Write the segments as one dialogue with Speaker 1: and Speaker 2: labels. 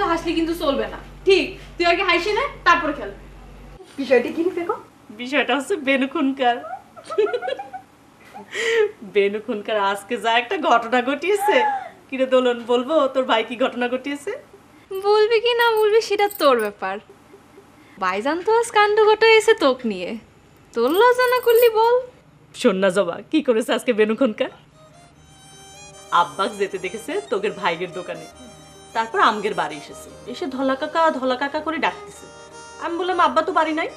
Speaker 1: তো হাসলি কিন্তু চলবে না। ঠিক, তুই আগে হাসি নে, তারপর খেল। বিষয়টা কি দেখো?
Speaker 2: বিষয়টা হচ্ছে বেনু খুনকার। বেনু খুনকার আজকে যা একটা ঘটনা ঘটিয়েছে। কিরে দোলন, বলবো তোর ভাই কি ঘটনা ঘটিয়েছে?
Speaker 1: বলবি কি না বলবি সেটা তোর ব্যাপার। ভাইজান তো আজ কাণ্ড ঘটাইছে তোক নিয়ে, তোর লজ্জা না করলি বল।
Speaker 2: শোন না জবা, কি করেছে আজকে বেনু খুনকার? আব্বাক যেতে দেখেছে তোদের ভাইয়ের দোকানে, তারপর আমগের বাড়ি এসেছে, এসে ধলা কাকা করে ডাকতেছে। আমি বললাম আব্বা তো বাড়ি নাই।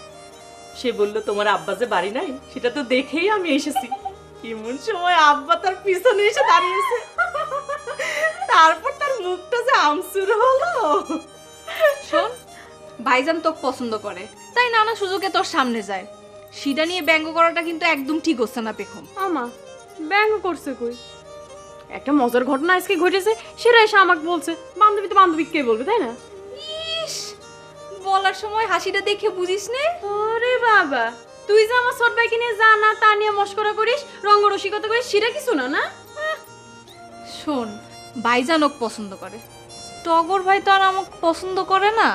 Speaker 2: সে বলল তোমার আব্বা যে বাড়ি নাই সেটা তো দেখেই আমি এসেছি। এমন সময় আব্বা তার পিছনে এসে দাঁড়িয়েছে, তারপর তার মুখটা যে আমসুর হলো।
Speaker 1: শোন, ভাইজান তোকে পছন্দ করে তাই নানা সুযোগে তোর সামনে যায়। সিডা নিয়ে ব্যঙ্গ করাটা কিন্তু একদম ঠিক হচ্ছে না পেখম।
Speaker 3: আমা ব্যঙ্গ করছে কই? একটা মজার ঘটনা আজকে ঘটেছে, সেটা এসে আমাকে বলছে। বান্ধবী তো বান্ধবীকে বলবে, তাই না?
Speaker 1: ইস, বলার সময় হাসিটা দেখে বুঝিস নে।
Speaker 3: ওরে বাবা, তুই যে আমার ছোট ভাইকে নিয়ে যা না তা নিয়ে মস্করা করিস, রঙ্গরসিকতা করিস, সেটা কিছু না না?
Speaker 1: শোন, ভাইজান ওকে পছন্দ করে, টগর ভাই তো আর আমাকে পছন্দ করে না,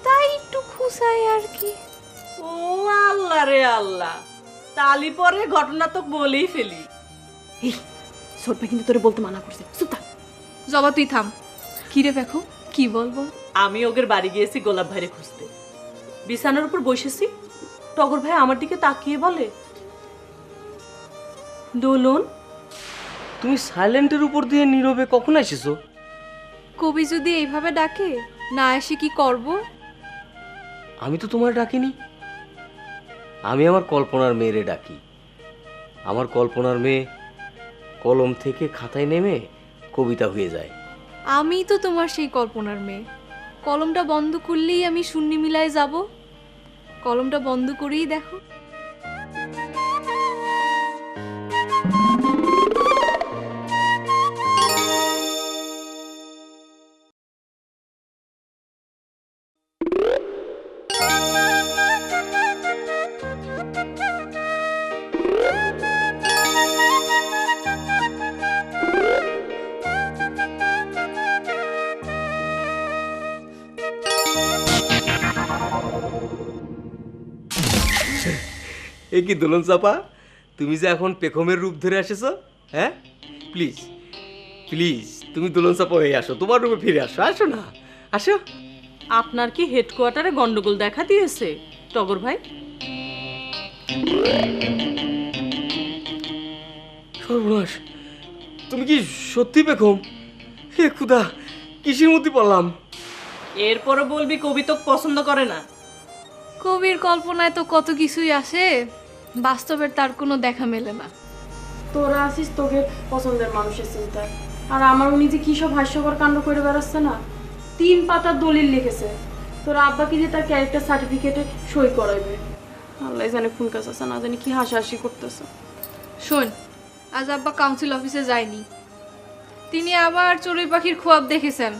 Speaker 1: তাই একটু খুশাই আর কি।
Speaker 2: ও আল্লাহ রে আল্লাহ, তালি পরে ঘটনা তো বলেই ফেলি।
Speaker 3: এই ছোট ভাই কিন্তু তোরে বলতে মানা করছে, চুপ থাক।
Speaker 1: জবা তুই থাম। কিরে পেখম, কি বলবো?
Speaker 2: আমি ওদের বাড়ি গিয়েছি গোলাপ ভাইরে খুঁজতে। বিছানার উপর বসেছি, টগর ভাই আমার দিকে তাকিয়ে বলে, দোলন
Speaker 4: তুমি সাইলেন্টের উপর দিয়ে নীরবে কখন এসেছো?
Speaker 1: কবি যদি এইভাবে ডাকে না এসে কি করব?
Speaker 4: আমি তো তোমার ডাকিনি, আমি আমার কল্পনার মেয়েরে ডাকি। আমার কল্পনার মেয়ে কলম থেকে খাতায় নেমে কবিতা হয়ে যায়।
Speaker 1: আমি তো তোমার সেই কল্পনার মেয়ে। কলমটা বন্ধ করলেই আমি শূন্য মিলায় যাব। কলমটা বন্ধ করেই দেখো।
Speaker 4: এ কি দোলন চাপা, তুমি যে এখন পেখমের রূপ ধরে আসেছো? হ্যাঁ, প্লিজ প্লিজ তুমি দোলন চাপা হয়ে আসো, তোমার রূপে ফিরে আসো। আসো না, আসো।
Speaker 2: আপনার কি হেডকোয়ার্টারে গন্ডগোল দেখা দিয়েছে টগর ভাই?
Speaker 4: সর্বনাশ, তুমি কি সত্যি পেখম? হে খুদা, কিসের মধ্যে পড়লাম?
Speaker 2: এরপরও বলবি কবি তো পছন্দ করে না।
Speaker 1: কবির কল্পনায় তো কত কিছুই আসে, বাস্তবের তার কোনো দেখা মেলে না।
Speaker 3: তোরা আসিস তোকে পছন্দের মানুষের চিন্তায়, আর আমার উনি যে কি সব হাস্যকর কাণ্ড করে বেড়াচ্ছে না। 3 পাতার দলিল লিখেছে, তোর আব্বাকে যে তার ক্যারেক্টার সার্টিফিকেটে সই করাইবে। আল্লাহ জানে কোন কাজ আছে, না জানি কি হাসাহাসি করতেছে।
Speaker 1: শোন, আজ আব্বা কাউন্সিল অফিসে যায়নি, তিনি আবার চড়ুই পাখির খোয়াব দেখেছেন।